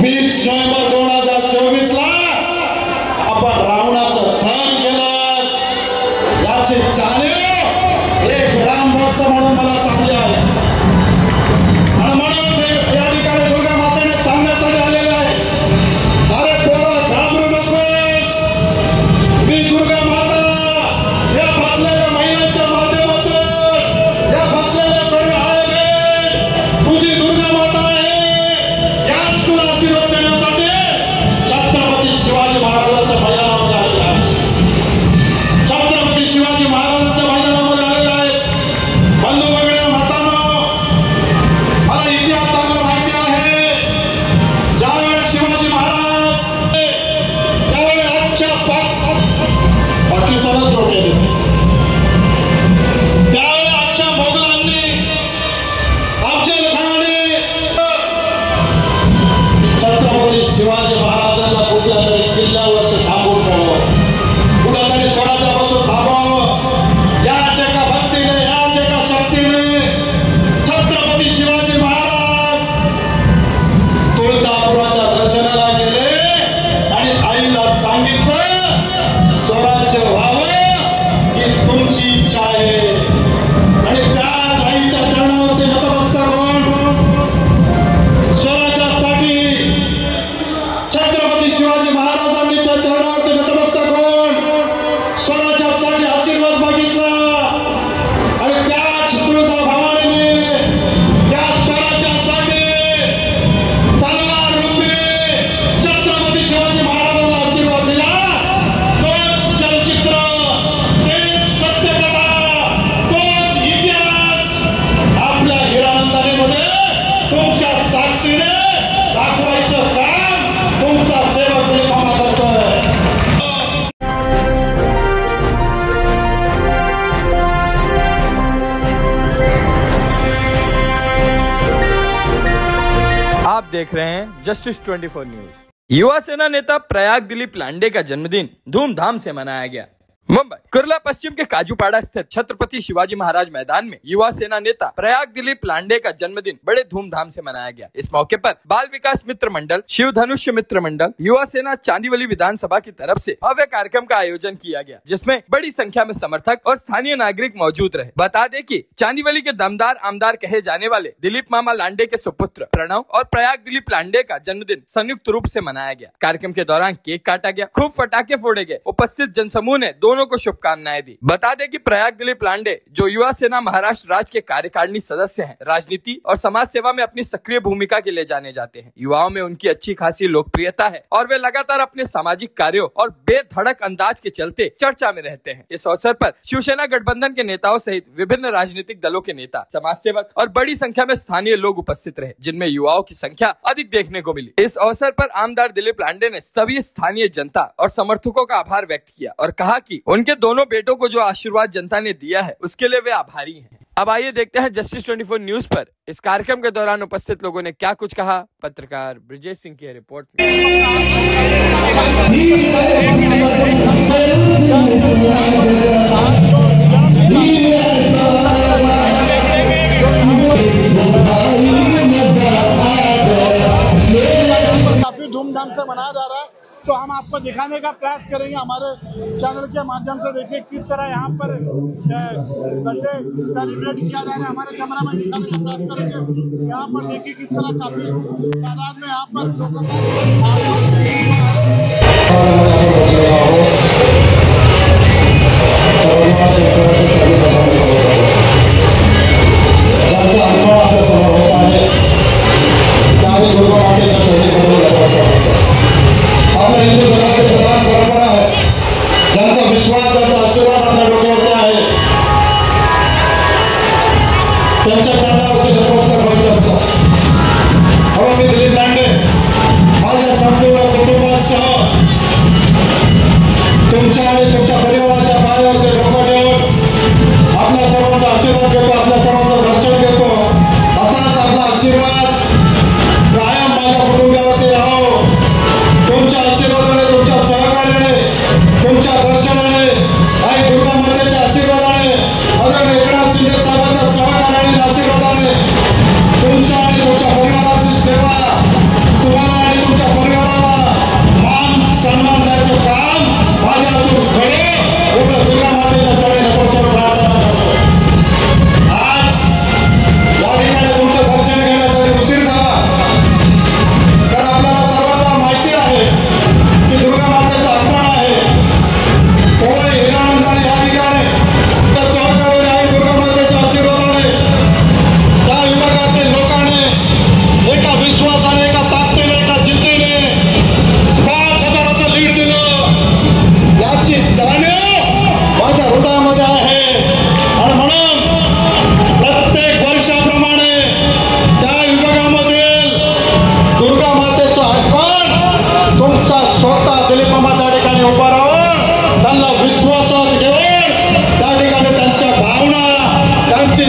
20 November 2024 ला आपण रावणाचं दहन केलं, याचे जाणीव एक राम भक्त म्हणून मला चांगले आहे आणि म्हणून ते या ठिकाणी दुर्गा मातेने सांगण्यासाठी आलेले आहे, अरे पोरा घाबरू नकोस, मी दुर्गा माता या फसलेल्या महिलांच्या माध्यमातून या फसलेल्या सर्व आहे तुझी दुर्गा माता आहे, याच तुला आशीर्वाद देण्यासाठी छत्रपती शिवाजी महाराजांच्या मैदानामध्ये आलेला आहे, छत्रपती शिवाजी महाराजांच्या मैदानामध्ये आलेला आहे। बंधू भगिनी मातांनो, मला इतिहास चांगला माहिती आहे, ज्यावेळेस शिवाजी महाराज त्यावेळेस अख्ख्या पाकिस्तानात डोके दिले, त्यावेळेस अख्ख्या मोगलांनी अफजल खानाने छत्रपती शिवाजी महाराजांना कुठल्या तरी किल्ल्यावरती थांबवून ठेवावं, कुठेतरी स्वराज्यापासून थांबवावं, याच एका भक्तीने याच एका शक्तीने छत्रपती शिवाजी महाराज तुळजापुराच्या दर्शनाला गेले आणि आईला सांगितलं स्वराज्य व्हावं ही तुमची इच्छा आहे, आणि त्याच आईच्या चरणावरती नतमस्तक होऊन स्वराज्यासाठी छत्रपती शिवाजी महाराजांनी त्या चरणावरती नतमस्तक होऊन स्वराज्यासाठी आशीर्वाद मागितला, आणि त्याच तुळजा भवानीने त्या स्वराज्यासाठी तलवार रूपी छत्रपती शिवाजी महाराजांना आशीर्वाद दिला। तोच चलचित्र, तेच सत्यकथा, तोच इतिहास आपल्या हिरानंदानीमध्ये तुमच्या साक्षीने दाखवायचं काम तुमचा सेवक दिलीप मामा करतोय। आप देख रहे हैं जस्टिस 24 न्यूज। युवा सेना नेता प्रयाग दिलीप लांडे का जन्मदिन धूमधाम से मनाया गया। मुंबई कुर्ला पश्चिम के काजूपाड़ा स्थित छत्रपति शिवाजी महाराज मैदान में युवा सेना नेता प्रयाग दिलीप लांडे का जन्मदिन बड़े धूमधाम से मनाया गया। इस मौके पर बाल विकास मित्र मंडल, शिव धनुष्य मित्र मंडल, युवा सेना चांदीवली विधानसभा की तरफ से भव्य कार्यक्रम का आयोजन किया गया, जिसमें बड़ी संख्या में समर्थक और स्थानीय नागरिक मौजूद रहे। बता दें कि चांदीवली के दमदार आमदार कहे जाने वाले दिलीप मामा लांडे के सुपुत्र प्रणव और प्रयाग दिलीप लांडे का जन्मदिन संयुक्त रूप से मनाया गया। कार्यक्रम के दौरान केक काटा गया, खूब पटाखे फोड़े गए। उपस्थित जनसमूह ने दोनों को शुभकामनाएं दी। बता दें कि प्रयाग दिलीप लांडे जो युवा सेना महाराष्ट्र राज्य के कार्यकारिणी सदस्य हैं, राजनीति और समाज सेवा में अपनी सक्रिय भूमिका के लिए जाने जाते हैं। युवाओं में उनकी अच्छी खासी लोकप्रियता है और वे लगातार अपने सामाजिक कार्यों और बेधड़क अंदाज के चलते चर्चा में रहते हैं। इस अवसर पर शिवसेना गठबंधन के नेताओं सहित विभिन्न राजनीतिक दलों के नेता, समाज सेवक और बड़ी संख्या में स्थानीय लोग उपस्थित रहे, जिनमें युवाओं की संख्या अधिक देखने को मिली। इस अवसर पर आमदार दिलीप लांडे ने सभी स्थानीय जनता और समर्थकों का आभार व्यक्त किया और कहा कि उनके दोनों बेटों को जो आशीर्वाद जनता ने दिया है उसके लिए वे आभारी हैं। अब आइए देखते हैं जस्टिस 24 न्यूज पर इस कार्यक्रम के दौरान उपस्थित लोगों ने क्या कुछ कहा। पत्रकार ब्रिजेश सिंह की रिपोर्ट में। काफी धूमधाम से मनाया जा रहा है, तो हम आपको दिखाने का प्रयास करेंगे हमारे चैनल के माध्यम से। देखिए किस तरह यहाँ पर बर्थडे सेलिब्रेट किया जा रहा है, हमारे कैमरा में दिखाने का प्रयास करेंगे। यहाँ पर देखिए किस तरह काफी तादाद में यहाँ पर लोगों आपल्या हिंदू धर्माची प्रधान परंपरा आहे, ज्यांचा विश्वास ज्यांचा आशीर्वाद आपल्या डोक्यावरती आहे त्यांच्या चरणावरती नतमस्तक व्हायचे असतात। म्हणून मी दिलीप लांडे माझ्या संपूर्ण कुटुंबासह तुमच्या आणि तुमच्या परिवाराच्या पायावरती डोकं ठेवून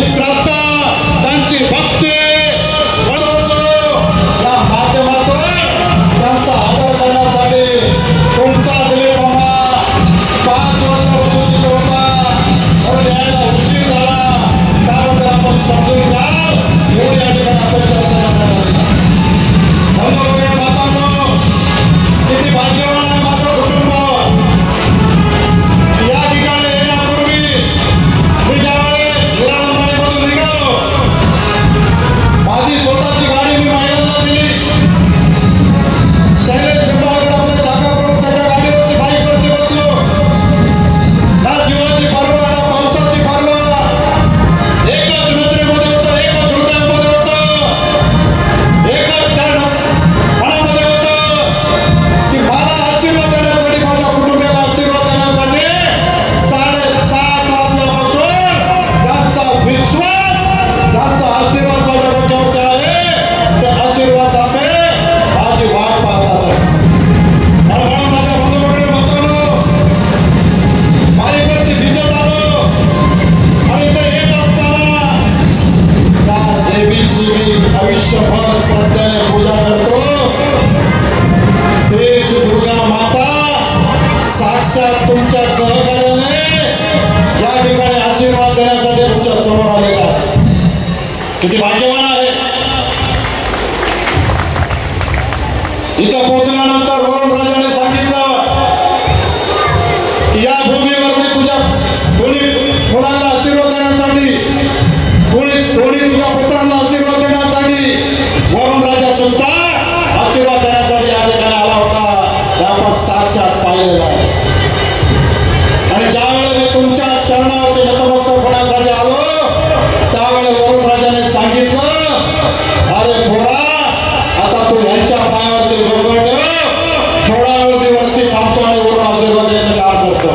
त्यांची श्रद्धा, त्यांची भक्ती या माध्यमातून त्यांचा आदर करण्यासाठी तुमचा दिलीप मामा 5 वर्षापासून तिथे होता, म्हणून यायला उशीर झाला, त्याबद्दल आपण समजून घ्या एवढी या ठिकाणी अपेक्षा मातांनो, किती भाग्यवान आहे माझं कुटुंब. या ठिकाणी येण्यापूर्वी मी ज्यावेळेस हिरानंदाईमधून निघालो, माझी स्वतःची गाडी मी महिलांना दिली. शैलेश पिंपळकर आपले शाखा प्रमुख त्याच्या गाडीवरती बाईकवरती बसलो. ना जीवाची पर्वा ना पावसाची पर्वा, एकच नजरेमध्ये होतं, एकच हृदयामध्ये होतं, एकच त्या मनामध्ये होतं की मला आशीर्वाद देण्यासाठी, माझ्या कुटुंबाला आशीर्वाद देण्यासाठी 7:30 वाजल्यापासून त्यांचा विश्वास, त्यांचा आशीर्वाद माझ्या डोक्यावरती आहे. ते आशीर्वाद दाते माझी वाट पाहतात. म्हणून माझ्या बंधूकडे मातांनो, बाईकवरती भिजत आलो आणि इथे येत असताना त्या देवीची मी आयुष्यभर श्रद्धेने पूजा करतो. तेच दुर्गा माता साक्षात तुमच्या सहकार्याने या ठिकाणी आशीर्वाद देण्यासाठी तुमच्या समोर आलेला आहे. किती भाग्यवान आहे. इथं पोहोचल्यानंतर वरुण राजाने सांगितलं की या भूमीवरती तुझ्या दोन्ही मुलांना आशीर्वाद देण्यासाठी, दोन्ही तुझ्या पुत्रांना आशीर्वाद देण्यासाठी वरुण राजा सुद्धा आशीर्वाद देण्यासाठी या ठिकाणी आला होता. हे आपण साक्षात पाहिलेलं आहे. आणि ज्यावेळेस मी तुमच्या चरणावरती नतमस्तक होण्यासाठी आलो, त्यावेळेस वरुण राजाने सांगितलं, अरे पोरा, आता तू ह्यांच्या पायावरती डोकं ठेव, थोडा वेळ मी वरती थांबतो आणि वरून आशीर्वाद द्यायचं काम करतो.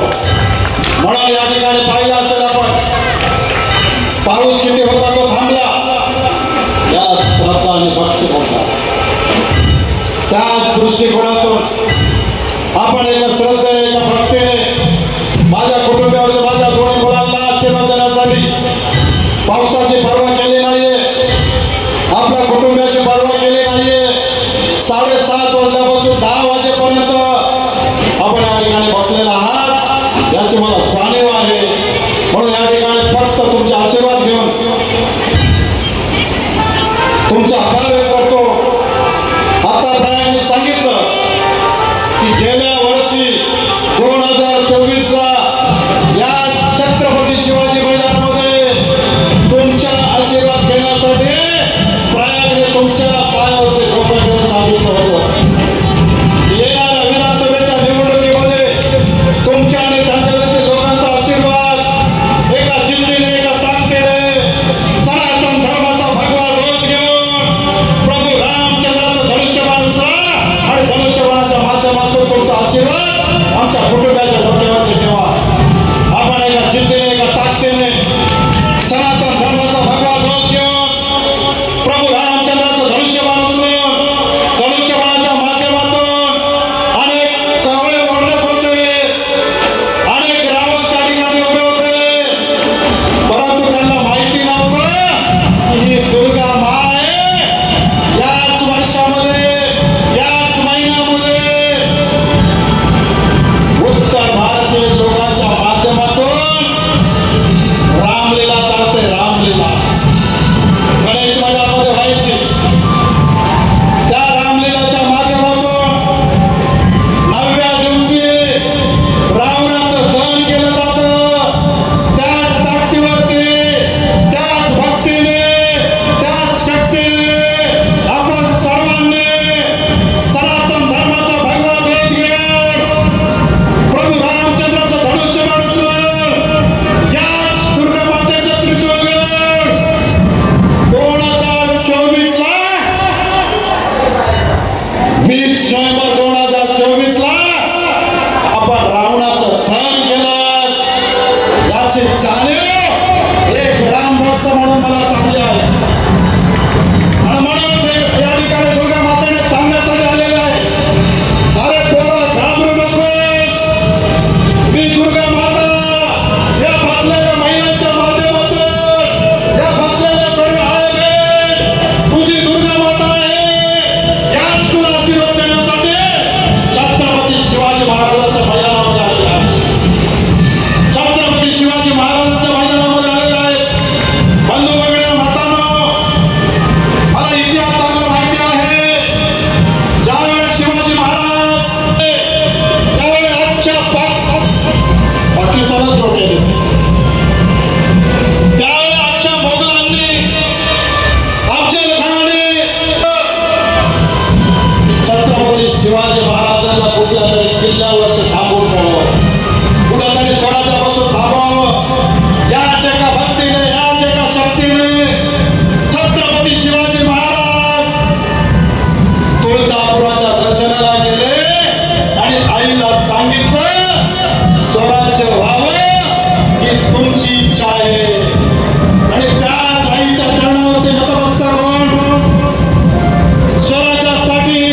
म्हणून या ठिकाणी पाहिलं असेल आपण, पाऊस किती होता तो थांबला. या श्रद्धा आणि भक्ती होता. त्याच दृष्टिकोनातून आपण एका श्रद्धेने, एका भक्तीने माझ्या कुटुंबावर, माझ्या दोन्ही मुलांना आशीर्वाद देण्यासाठी पावसाची पर्वा केली नाहीये, आपल्या कुटुंबाची पर्वा केली नाहीये. 7:30 वाजल्यापासून 10 वाजेपर्यंत आपण या ठिकाणी बसलेला आहात याची मला जाणीव आहे. म्हणून या ठिकाणी फक्त तुमचे आशीर्वाद घेऊन तुमचा आभार व्यक्त करतो. आतापर्यंत सांगितलं की गेल्या वर्षी 2024ला या छत्रपती शिवाजी मैदानामध्ये तुमच्या आशीर्वाद घेण्यासाठी प्रयागने तुमच्या पायावरती डोकं ठेवून सांगितलं होतं. येणाऱ्या विधानसभेच्या निवडणुकीमध्ये तुमच्या आणि चांदवडीतील लोकांचा आशीर्वाद एका जिद्दीने, एका ताकदीने, सनातन धर्माचा भगवा ध्वज घेऊन प्रभू रामचंद्राचं धनुष्यबाण उचला आणि धनुष्यबाणाच्या माध्यमातून तुमचा आशीर्वाद आमच्या कुटुंबाच्या डोक्यावरती ठेवा. आपण एका जिद्दीने, एका ताकदीने सनातन धर्माचा भगवा ध्वज घेऊन प्रभू रामचंद्राचं धनुष्यबाण उचलून धनुष्यबाणाच्या माध्यमातून अनेक कावळे ओढण्यात होते, अनेक रावण त्या ठिकाणी उभे होते, परंतु त्यांना माहिती नव्हतं की ही दुर्गा मा आहे. याच वर्षामध्ये, याच महिन्यामध्ये उत्तर भारतीय लोकांच्या माध्यमातून रामलीला चालते. रामलीला गणेश मैदानामध्ये व्हायची. त्या रामलीलाच्या माध्यमातून 9व्या दिवशी रावणाचं दहन केलं जातं. त्याच ताकदीवरती, त्याच भक्तीने, त्याच शक्तीने आपण सर्वांनी सनातन धर्माचा भगवा ध्वज घेऊन प्रभू रामचंद्राचं धनुष्यबाण उचलून याच दुर्गा मातेचं त्रिशूळ घेऊन 2024ला 20 नोव्हेंबर 2024ला आपण रावणाचं दहन केलं. याची जाणीव एक राम भक्त म्हणून मला चांगली आहे. आणि म्हणून ते या ठिकाणी दुर्गा मातेने सांगण्यासाठी आलेले आहे, अरे पोरा घाबरू नकोस, मी दुर्गा माता या बसलेल्या महिलांच्या माध्यमातून, या शिवाजी महाराजांना कुठल्या तरी किल्ल्यावरती थांबवून ठेवावं, कुठेतरी स्वराज्यापासून थांबवावं. याच एका भक्तीने, याच एका शक्तीने छत्रपती शिवाजी महाराज तुळजापुराच्या दर्शनाला गेले आणि आईला सांगितलं स्वराज्य व्हावं ही तुमची इच्छा आहे. आणि त्याच आईच्या चरणावरती नतमस्तक होऊन स्वराज्यासाठी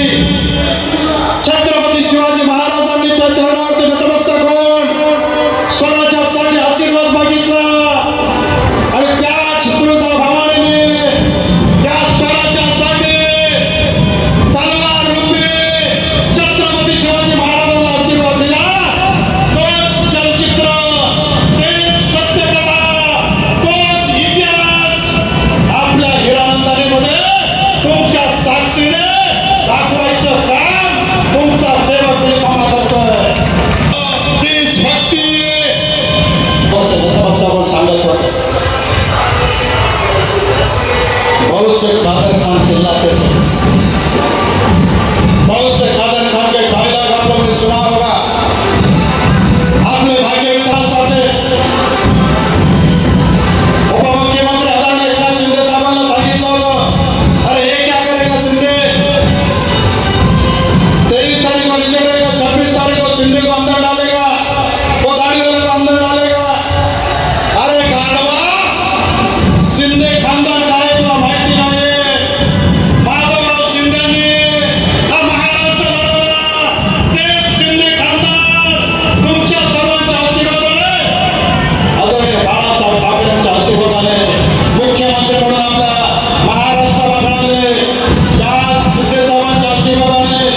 छत्रपती शिवाजी महाराजांनी त्या चरणावरती नतमस्तक होऊन स्वराज्यासाठी आशीर्वाद मागितला. आणि त्याच तुळजा भवानीने त्या स्वराज्यासाठी तलवार रूपी छत्रपती शिवाजी महाराजांना आशीर्वाद दिला. तोच चलचित्र, तेच सत्यकथा, तोच इतिहास आपल्या हिरानंदानीमध्ये तुमच्या साक्षीने दाखवायचं काम तुमचा सेवक दिलीप मामा करतोय. तीच भक्ती नतमस्तक सांगत होते. बहुत से कादर खान चिल्लाते थे, बहुत से कादर खान के डायलॉग आप लोगों ने सुना होगा. आपने भाग्य विकास पाचे उपमुख्यमंत्री आदरणीय एकनाथ शिंदे साहेबांना सांगितलं होतं, अरे हे क्या करेगा शिंदे, 23 तारीख को रिजल्ट देगा, 26 तारीख को शिंदे को अंदर डालेगा, वो दाढ़ी वाले को अंदर डालेगा. अरे गाढवा, शिंदे खानदान काय तुला माहिती नाही. माधवराव शिंदेनी हा महाराष्ट्र लढवला, तेच शिंदे खानदान तुमच्या सर्वांच्या आशीर्वादाने, आदरणीय बाळासाहेब ठाकरेंच्या आशीर्वादाने मुख्यमंत्री म्हणून आपल्या महाराष्ट्राला मिळाले. त्या शिंदे साहेबांच्या आशीर्वादाने,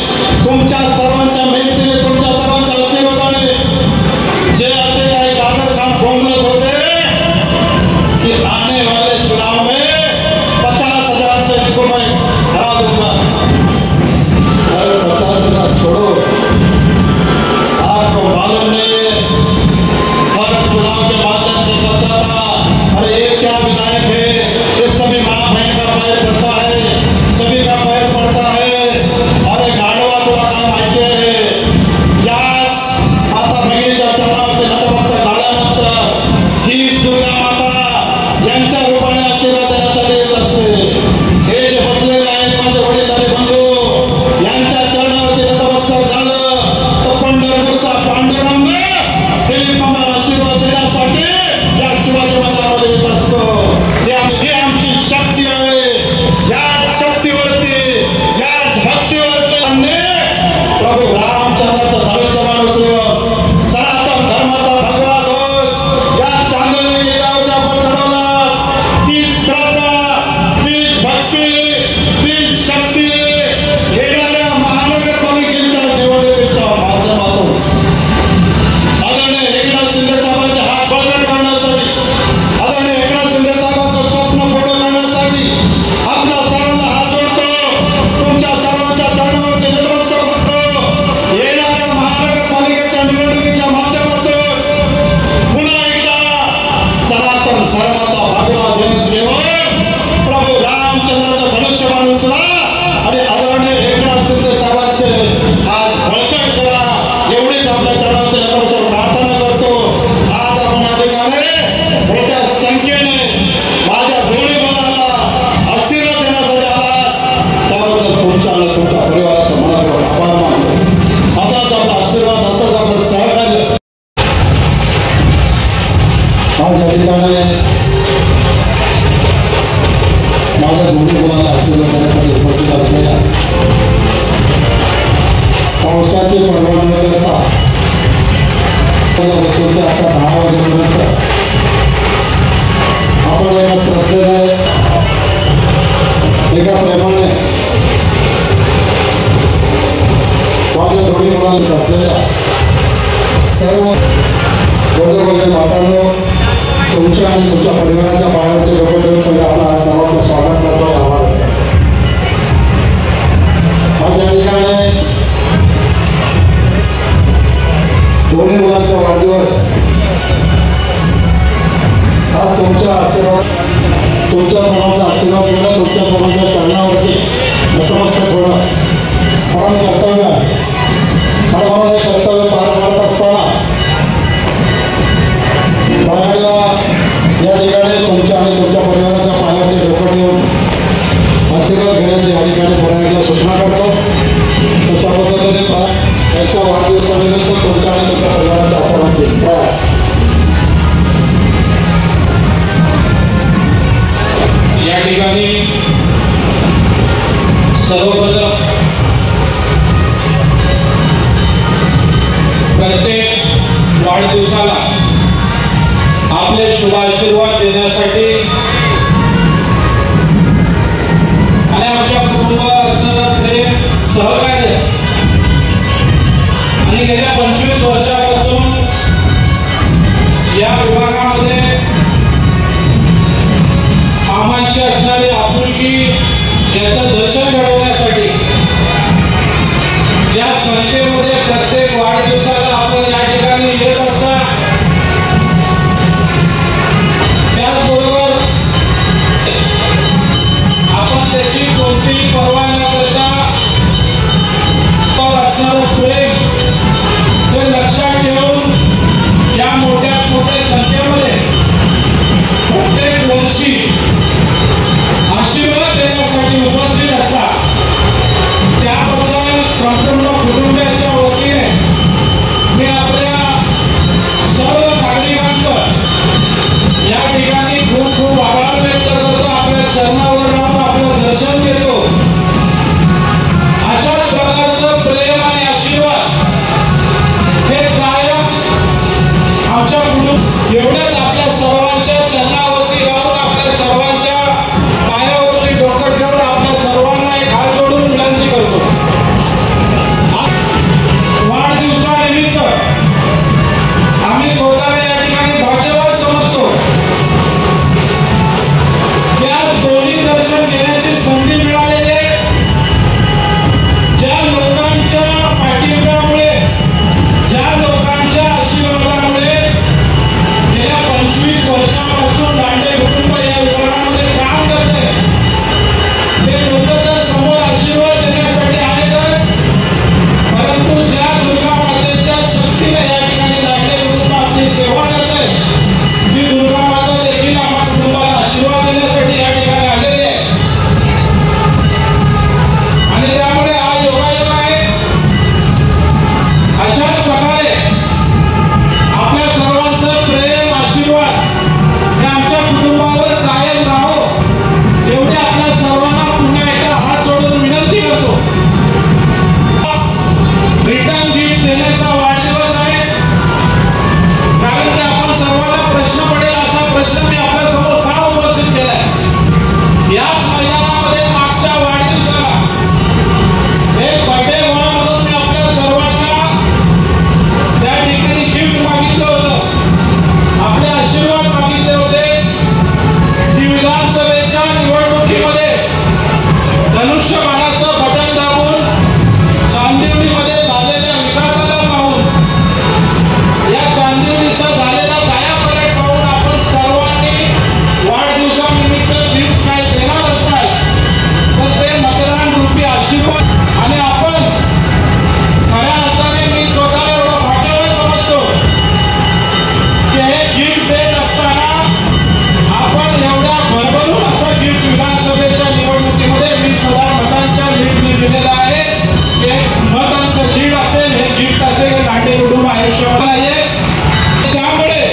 तुमच्या सर्वांच्या मेहनतीने, तुमच्या सर्वांच्या आशीर्वादाने जे असे काही कादर खान बोंबलत होते कि आने वाले चुनाव में 50,000 से इनको मैं हरा दूंगा. अरे 50,000 छोड़ो, आपको मालूम नहीं हर चुनाव के माध्यम से करता था. अरे ये क्या विधायक है, ये सभी माँ बहन का पैर पड़ता है, सभी का पैर पड़ता है. अरे गाढवा तुला काय माहिती आहे, याच माता बहिणीच्या चरणावरती नतमस्तक झाल्यानंतर हीच दुर्गा माता यांच्या रूपाने आशीर्वाद देण्यासाठी येत असते. हे जे बसलेले आहेत माझे वडीलधारी बंधू, यांच्या चरणावरती नतमस्तक झालं तर पंढरपूरचा पांडुरंग दिलीप मामाला आशीर्वाद देण्यासाठी या शिवाजी मंदिरामध्ये येत असतो. ही आमची शक्ती आहे. याच शक्तीवरती, याच भक्तीवरती आम्ही प्रभू रामचंद्राचं धनुष्यबाण उचलून सनातन धर्माचा भगवा ध्वज या चांदणी किल्ल्यावरती आपण चढवला. तीच श्रद्धा, तीच भक्ती, तीच शक्ती येणाऱ्या महानगरपालिकेच्या निवडणुकीच्या माध्यमातून आदरणीय एकनाथ शिंदे साहेबांचे हात बळकट करण्यासाठी, आदरणीय एकनाथ शिंदे साहेबांचं स्वप्न पूर्ण करण्यासाठी आपल्या सर्वांना हात जोडतो, तुमच्या सर्वांच्या चरणावरती नतमस्तक होतो. येणाऱ्या महानगरपालिकेच्या निवडणुकीच्या माध्यमातून पुन्हा एकदा सनातन धर्माचा भगवा ध्वज घेऊन प्रभू रामचंद्राचं धनुष्यबाण उचला आणि आदरणीय एकनाथ शिंदे साहेबांचे हात बळकट करा, एवढीच आपल्या चरणावरती नतमस्तक प्रार्थना करतो. आज आपण या ठिकाणी मोठ्या संख्येने माझ्या दोन्ही मुलांना आशीर्वाद देण्यासाठी आलात, त्याबद्दल तुमच्या आणि तुमच्या परिवाराचा मनापासून आभार मानतो. असाच आपला आशीर्वाद, असंच आपलं सहकार्य आज या ठिकाणी माझ्या दोन्ही मुलांना आशीर्वाद देण्यासाठी उपस्थित असलेल्या पावसाची पर्वा न करता बसून ते आता 10 वाजेपर्यंत आपण एका श्रद्धेने, एका प्रेमाने माझ्या दोन्ही मुलांना असलेल्या सर्व बंधू मातांनो, तुमच्या आणि तुमच्या परिवाराच्या पायावरती लोक ठेवून पहिले आपला सर्वांचं स्वागत करतो. आज या ठिकाणी दोन्ही मुलांचा वाढदिवस, आज तुमच्या आशीर्वाद, तुमच्या सर्वांचा आशीर्वाद घेणं, तुमच्या सर्वांच्या चरणावरती नतमस्तक होणं आपण कर्तव्य आहे. आपले शुभाशीर्वाद देण्यासाठी आणि आमच्या कुटुंबाला असणारं प्रेम, सहकार्य आणि गेल्या 25 वर्षापासून या विभागामध्ये मामांची असणारी आपुलकी याचं दर्शन घडवण्यासाठी ज्या संख्येमध्ये प्रत्येक वाढदिवसाला आपण या ठिकाणी येत असता, त्याचबरोबर आपण त्याची कोणतीही पर्वा न करता असणारं प्रेम ते लक्षात ठेवून या मोठ्या संख्येमध्ये प्रत्येक वर्षी आशीर्वाद देण्यासाठी उपस्थित असतात. त्याबद्दल संपूर्ण कुटुंबाच्या वतीने मी आपल्या सर्व नागरिकांचं या ठिकाणी खूप खूप आभार व्यक्त करतो. आपल्या चरणावर राहून आपलं दर्शन घेतो. अशाच प्रकारचं प्रेम आणि आशीर्वाद हे कायम आमच्या कुटुंब एवढ्याच आपल्या सर्वांच्या चरणावरती राहून आपल्या सर्वांच्या पायावरती डोकं ठेवून आपल्या सर्वांना एक हात जोडून विनंती करतो. वाढदिवसानिमित्त आम्ही स्वतःला या ठिकाणी भाग्यवान समजतो. याच दोन्ही दर्शन घेण्याची संधी मिळालेली आहे. ज्या लोकांच्या पाठिंब्यामुळे, ज्या लोकांच्या आशीर्वादामुळे गेल्या 25 वर्षापासून लांडे कुटुंब या विभागामध्ये काम करते, ते लोक तर समोर आशीर्वाद देण्यासाठी आहेतच, परंतु ज्या दुर्गा मातेच्या शक्तीने या ठिकाणी लांडे कुटुंब आपली सेवा करते, ती दुर्गा माता देखील आम्हा कुटुंबाला आशीर्वाद देण्यासाठी या ठिकाणी आलेली आहे. आणि त्यामुळे हा योगायोग आहे. अशाच प्रकारे आपल्या सर्वांचं प्रेम, आशीर्वाद हे आमच्या कुटुंबावर कायम राहो एवढे आपल्या सर्वांना पुन्हा एकदा हात जोडून विनंती करतो. रिटर्न गिफ्ट देण्याचा वाढदिवस आहे. कारण की आपण सर्वांना प्रश्न पडेल असा प्रश्न मी आपल्या समोर का उपस्थित केलाय. याच मैदानामध्ये मागच्या वाढदिवसाला एक बर्थडे व्हावा म्हणून मी आपल्या सर्वांना त्या ठिकाणी गिफ्ट मागितलं होतं, आपले आशीर्वाद मागितले होते. की विधानसभेच्या निवडणुकीमध्ये धनुष्यबाणाचं बटन दाबून चांदिवलीमध्ये झालेल्या विकासाला पाहून, या चांदिवलीचा झालेला कायापालट पाहून आपण सर्वांनी वाढदिवसानिमित्त गिफ्ट काय देणार असाल तर ते मतदान रूपी आशीर्वाद. आणि आपण खऱ्या अर्थाने मी स्वतःला एवढं भाग्यवान समजतो की हे गिफ्ट देत असताना आपण एवढ्या भरभरून असं गिफ्ट विधानसभेच्या निवडणुकीमध्ये 20,000 मतांच्या लीडने दिलेलं आहे. हे मतांचं लीड असेल, हे गिफ्ट असेल, हे लांडे कुटुंब आयुष्यावर नाहीये. त्यामुळे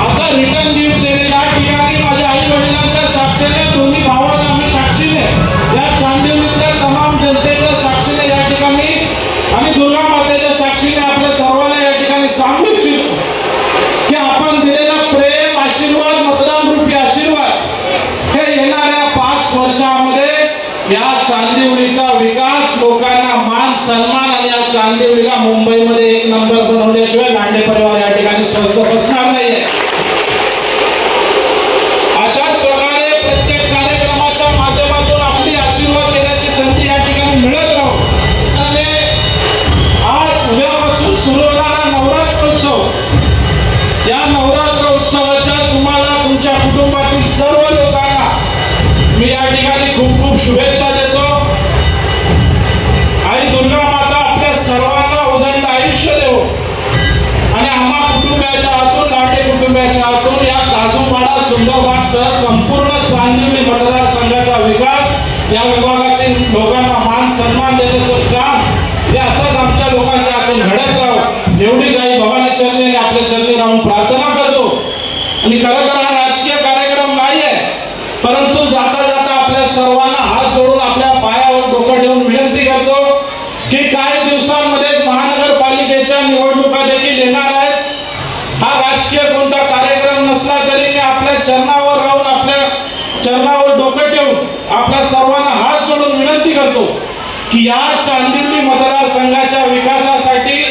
आता रिटर्न गिफ्ट देणे या ठिकाणी माझ्या आई वडिलांच्या साक्षीने, दोन्ही भावांना आम्ही साक्षीने, या चांदिवलीतल्या तमाम जनतेच्या साक्षीने या ठिकाणी आणि दुर्गा मातेच्या साक्षीने आपल्या सर्वांना या ठिकाणी सांगू इच्छितो की आपण दिलेला प्रेम, आशीर्वाद, मतदान रूपी आशीर्वाद हे येणाऱ्या 5 वर्षामध्ये या चांदिवलीचा विकास, लोकांना मान सन्मान आणि या चांदिवलीला मुंबईमध्ये एक नंबर बनवल्याशिवाय लांडे परिवार या ठिकाणी स्वस्थ बसणार नाहीये. अशाच प्रकारे प्रत्येक कार्यक्रमाच्या माध्यमातून आपली आशीर्वाद घेण्याची संधी या ठिकाणी मिळत राहू. आणि आज उद्यापासून सुरू होणारा नवरात्र उत्सव, या नवरात्र उत्सवाच्या तुम्हाला, तुमच्या कुटुंबातील सर्व लोकांना मी या ठिकाणी खूप खूप शुभेच्छा देतो. आणि दुर्गा माता आपल्या सर्वांना उदंड आयुष्य देवो. आणि आम्हा कुटुंबाच्या हातून, लांडे कुटुंबाच्या हातून या काजूपाडा, सुंदरबाग सह संपूर्ण चांदिवली मतदारसंघाचा विकास, या विभागातील लोकांना मान सन्मान देण्याचं काम हे असंच आमच्या लोकांच्या हातून घडत राहू एवढीच आई भवानी चरणी आणि आपल्या चरणी राहून प्रार्थना करतो. आणि खरं तर हा राजकीय कार्यक्रम नाही आहे, परंतु जाता जाता आपल्या सर्वांना हात जोडून आपल्या पायावर डोकं ठेवून विनंती करतो की काही दिवसांमध्येच महानगरपालिकेच्या निवडणुका देखील येणार आहेत. हा राजकीय कोणता कार्यक्रम नसून आपल्या सर्वांना हात जोडून विनंती करतो की या चांदिवली मतदारसंघाच्या विकासासाठी,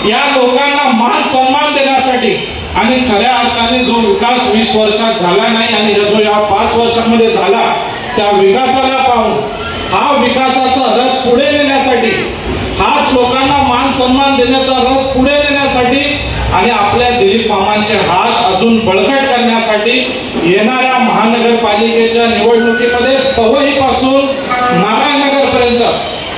या लोकांना मान सन्मान देण्यासाठी आणि खऱ्या अर्थाने जो विकास 20 वर्षात झाला नाही आणि जो या 5 वर्षांमध्ये झाला त्या विकासाला पाहून हा विकासाचा रथ पुढे नेण्यासाठी, हाच लोकांना मान सन्मान देण्याचा रथ पुढे नेण्यासाठी आणि आपल्या दिलीप मामांचे हात अजून बळकट करण्यासाठी येणाऱ्या महानगरपालिकेच्या निवडणुकीमध्ये पवईपासून नारायणनगरपर्यंत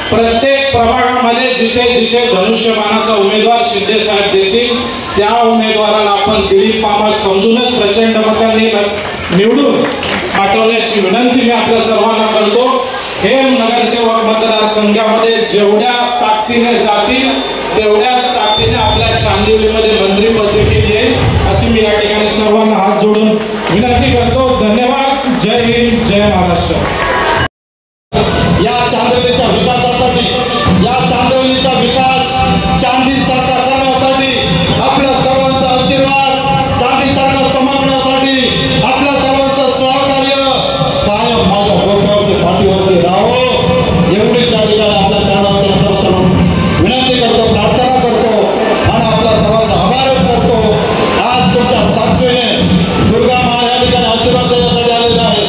प्रत्येक प्रभागामध्ये जिथे जिथे धनुष्यबाणाचा उमेदवार शिंदे साहेब देतील त्या उमेदवाराला आपण दिलीप मामा समजूनच प्रचंड मतांनी निवडून पाठवण्याची विनंती मी आपल्या सर्वांना करतो. हे नगरसेवक मतदारसंघामध्ये जेवढ्या ताकदीने जातील तेवढ्याच ताकदीने आपल्या चांदिवलीमध्ये मंत्रीपद देखील येईल अशी मी या ठिकाणी सर्वांना हात जोडून विनंती करतो. धन्यवाद. जय हिंद, जय महाराष्ट्र. या चांदिवलीच्या विकासासाठी, या चांदिवलीचा विकास चांदीसारखा करण्यासाठी आपल्या सर्वांचा आशीर्वाद, चांदीसारखा चमकण्यासाठी आपल्या सर्वांचं सहकार्य कायम माझ्या डोक्यावरती पाठीवरती राहो एवढीच या ठिकाणी आपल्या चरणात दर्शन विनंती करतो, प्रार्थना करतो आणि आपल्या सर्वांचा आभार करतो. आज तुमच्या साक्षीने दुर्गा माँ या ठिकाणी आशीर्वाद देण्यासाठी आलेला आहे.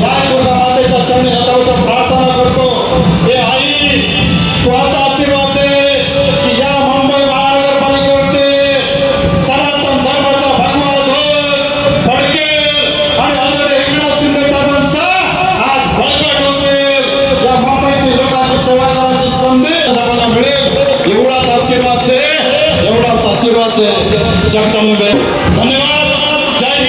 या दुर्गा मातेच्या चरणी नतमस्तक प्रार्थना करतो. हे आई तू असा आशीर्वाद दे की या मुंबई महानगरपालिकेवरती सनातन धर्माचा भगवा ध्वज फडकेल आणि आदरणीय एकनाथ शिंदे साहेबांचा आज बळकट होतील. या मुंबईतील लोकांची सेवा करण्याची संधी आपल्याला मिळेल एवढाच आशीर्वाद दे, एवढाच आशीर्वाद दे. जगदंबे धन्यवाद. जय